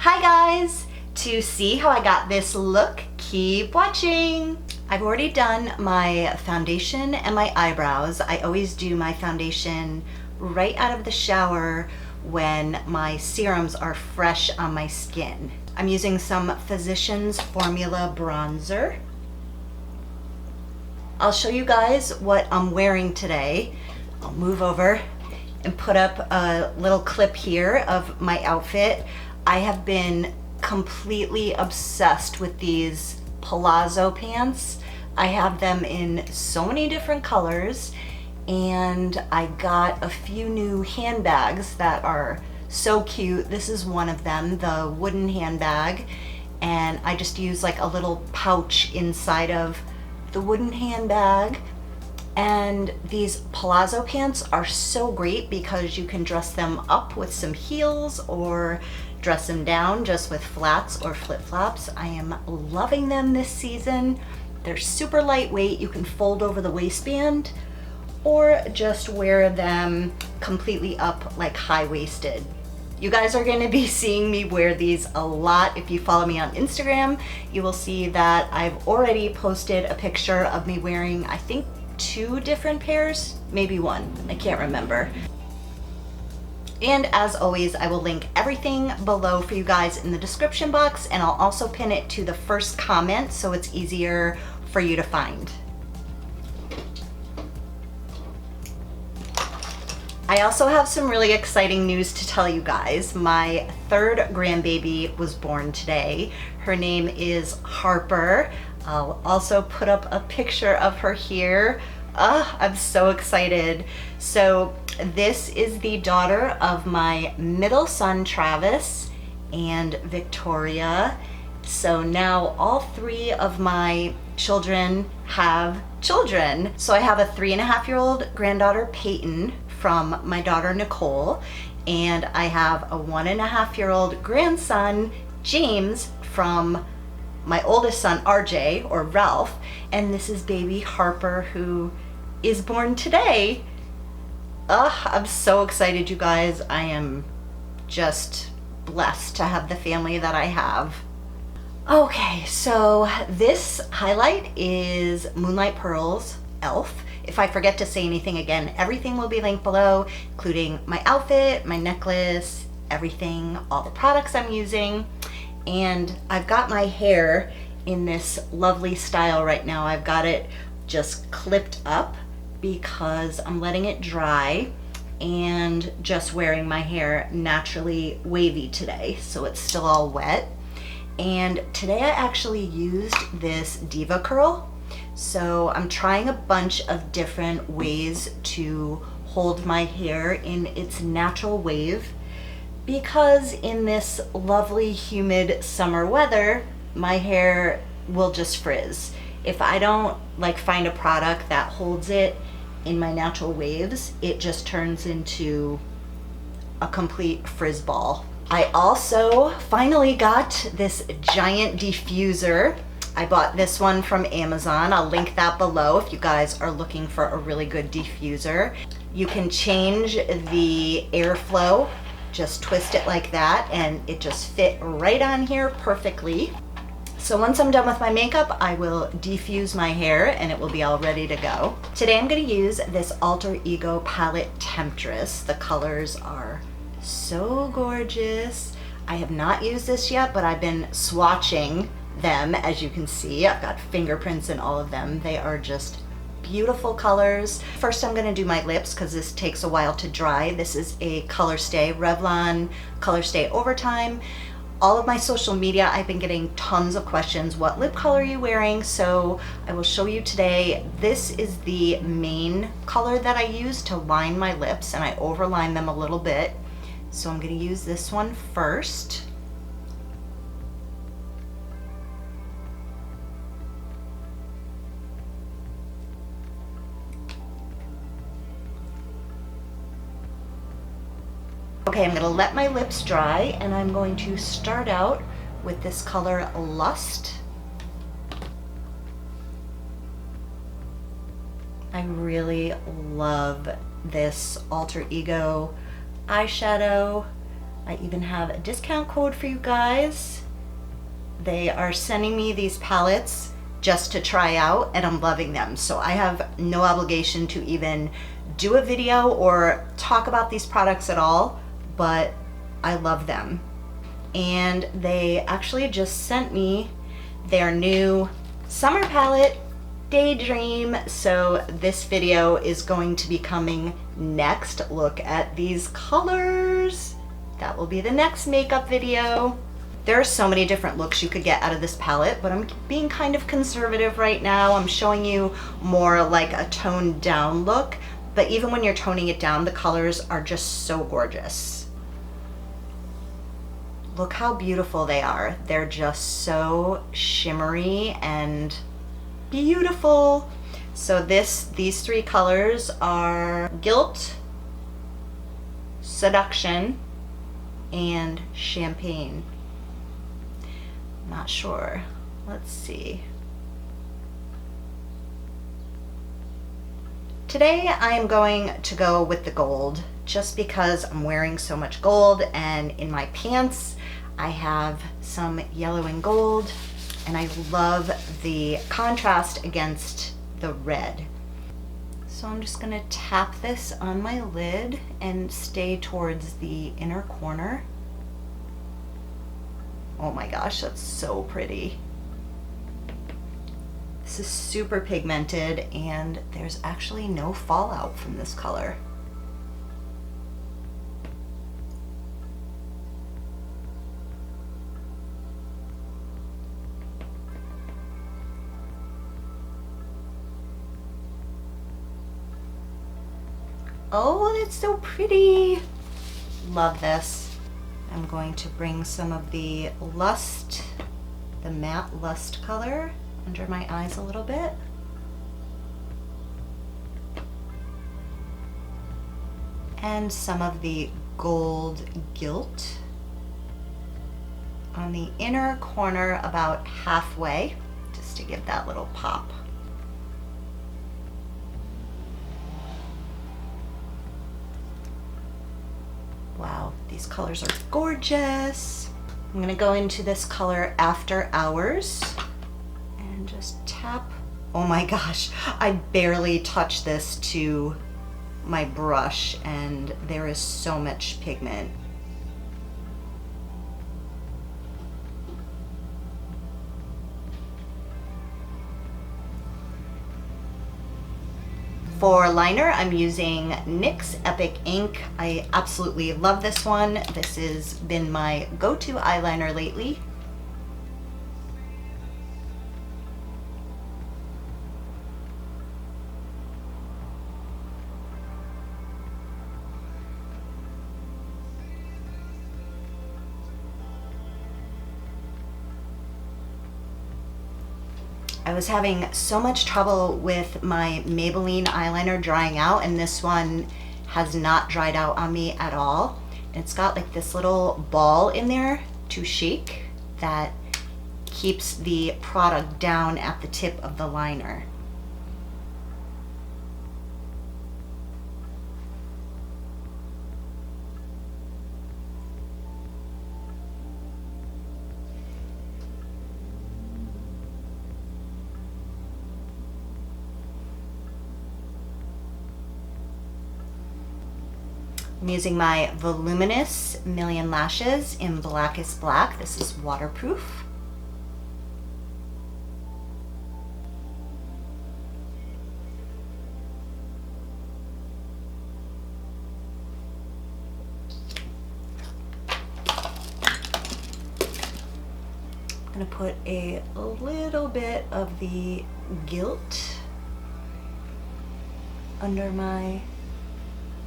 Hi guys! To see how I got this look, keep watching! I've already done my foundation and my eyebrows. I always do my foundation right out of the shower when my serums are fresh on my skin. I'm using some Physicians Formula bronzer. I'll show you guys what I'm wearing today. I'll move over and put up a little clip here of my outfit. I have been completely obsessed with these palazzo pants. I have them in so many different colors, and I got a few new handbags that are so cute. This is one of them, the wooden handbag, and I just use like a little pouch inside of the wooden handbag. And these palazzo pants are so great because you can dress them up with some heels or dress them down just with flats or flip-flops. I am loving them this season. They're super lightweight. You can fold over the waistband or just wear them completely up like high-waisted. You guys are going to be seeing me wear these a lot. If you follow me on Instagram, you will see that I've already posted a picture of me wearing, I think, 2 different pairs, maybe 1, I can't remember. And as always, I will link everything below for you guys in the description box, and I'll also pin it to the first comment so it's easier for you to find. I also have some really exciting news to tell you guys. My 3rd grandbaby was born today. Her name is Harper. I'll also put up a picture of her here. I'm so excited. So this is the daughter of my middle son, Travis, and Victoria. So now all 3 of my children have children. So I have a 3.5-year-old granddaughter, Peyton, from my daughter, Nicole, and I have a 1.5-year-old grandson, James, from my oldest son, RJ, or Ralph, and this is baby Harper, who is born today. I'm so excited, you guys. I am just blessed to have the family that I have. Okay, so this highlight is Moonlight Pearls e.l.f. If I forget to say anything again, everything will be linked below, including my outfit, my necklace, everything, all the products I'm using. And I've got my hair in this lovely style right now. I've got it just clipped up because I'm letting it dry and just wearing my hair naturally wavy today, so it's still all wet. And today I actually used this Diva Curl. So I'm trying a bunch of different ways to hold my hair in its natural wave, because in this lovely humid summer weather, my hair will just frizz. If I don't find a product that holds it in my natural waves, it just turns into a complete frizz ball. I also finally got this giant diffuser. I bought this one from Amazon. I'll link that below if you guys are looking for a really good diffuser. You can change the airflow. Just twist it like that and it just fit right on here perfectly. So once I'm done with my makeup, I will defuse my hair and it will be all ready to go. Today I'm going to use this Alter Ego palette Temptress. The colors are so gorgeous. I have not used this yet, but I've been swatching them. As you can see, I've got fingerprints in all of them. They are just beautiful colors. First, I'm going to do my lips because this takes a while to dry. This is a Color Stay Revlon Color Stay Overtime. All of my social media, I've been getting tons of questions. What lip color are you wearing? So I will show you today. This is the main color that I use to line my lips, and I overline them a little bit. So I'm going to use this one first. Okay, I'm gonna let my lips dry, and I'm going to start out with this color Lust. I really love this Alter Ego eyeshadow. I even have a discount code for you guys. They are sending me these palettes just to try out, and I'm loving them. So I have no obligation to even do a video or talk about these products at all, but I love them. And they actually just sent me their new summer palette, Daydream. So this video is going to be coming next. Look at these colors. That will be the next makeup video. There are so many different looks you could get out of this palette, but I'm being kind of conservative right now. I'm showing you more like a toned down look, but even when you're toning it down, the colors are just so gorgeous. Look how beautiful they are. They're just so shimmery and beautiful. So these three colors are Guilt, Seduction, and Champagne. Not sure. Let's see. Today I am going to go with the gold just because I'm wearing so much gold, and in my pants I have some yellow and gold, and I love the contrast against the red. So I'm just gonna tap this on my lid and stay towards the inner corner. Oh my gosh, that's so pretty. This is super pigmented, and there's actually no fallout from this color. Oh, it's so pretty. Love this. I'm going to bring some of the Lust, the matte Lust color under my eyes a little bit. And some of the Gold Gilt on the inner corner about halfway, just to give that little pop. Wow, these colors are gorgeous. I'm gonna go into this color After Hours and just tap. Oh my gosh, I barely touched this to my brush, and there is so much pigment. For liner, I'm using NYX Epic Ink. I absolutely love this one. This has been my go-to eyeliner lately. I was having so much trouble with my Maybelline eyeliner drying out, and this one has not dried out on me at all. And it's got like this little ball in there to shake that keeps the product down at the tip of the liner. I'm using my Voluminous Million Lashes in Blackest Black. This is waterproof. I'm gonna put a little bit of the Gilt under my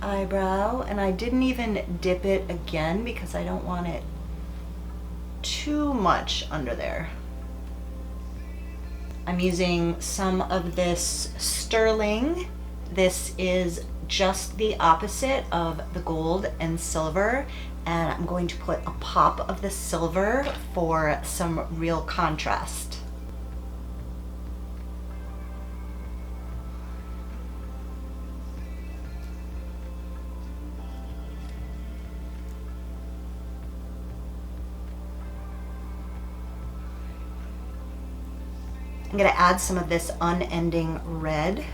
eyebrow, and I didn't even dip it again because I don't want it too much under there. I'm using some of this Sterling. This is just the opposite of the gold and silver, and I'm going to put a pop of the silver for some real contrast. I'm gonna add some of this unending red.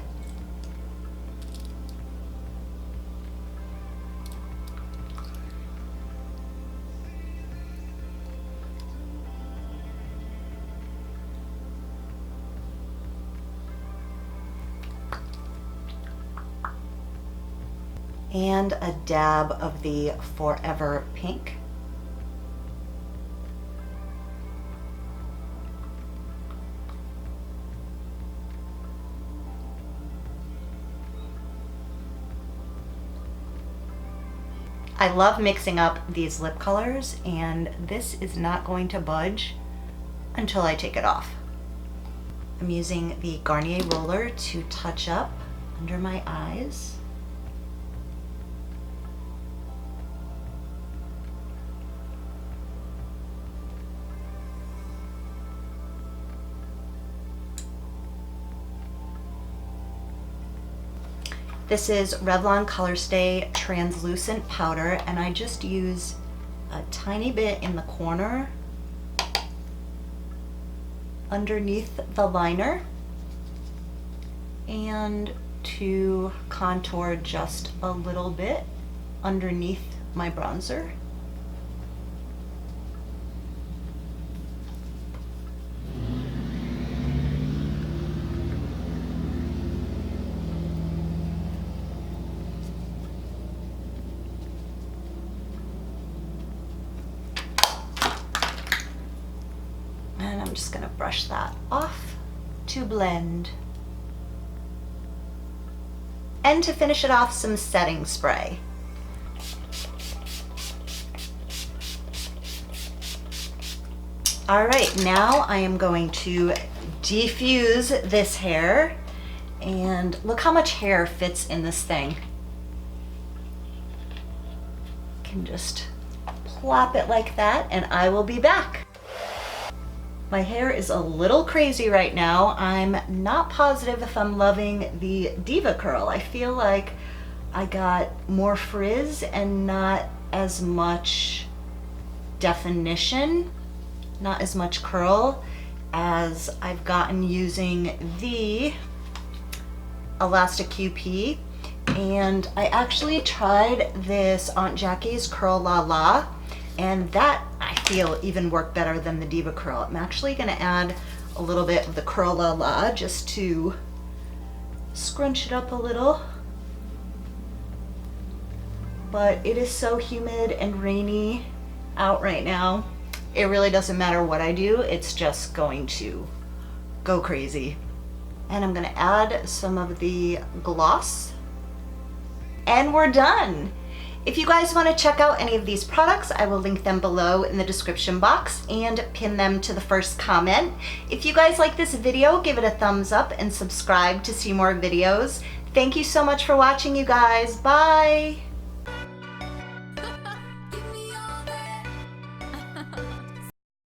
And a dab of the Forever Pink. I love mixing up these lip colors, and this is not going to budge until I take it off. I'm using the Garnier roller to touch up under my eyes. This is Revlon Colorstay Translucent Powder, and I just use a tiny bit in the corner underneath the liner and to contour just a little bit underneath my bronzer. And I'm just gonna brush that off to blend. And to finish it off, some setting spray. All right, now I am going to defuse this hair, and look how much hair fits in this thing. Can just plop it like that, and I will be back. My hair is a little crazy right now. I'm not positive if I'm loving the Diva Curl. I feel like I got more frizz and not as much definition, not as much curl as I've gotten using the Elastic QP. And I actually tried this Aunt Jackie's Curl La La, and that I feel even worked better than the Diva Curl. I'm actually gonna add a little bit of the Curl La La just to scrunch it up a little. But it is so humid and rainy out right now. It really doesn't matter what I do, it's just going to go crazy. And I'm gonna add some of the gloss, and we're done. If you guys want to check out any of these products, I will link them below in the description box and pin them to the first comment. If you guys like this video, give it a thumbs up and subscribe to see more videos. Thank you so much for watching, you guys. Bye!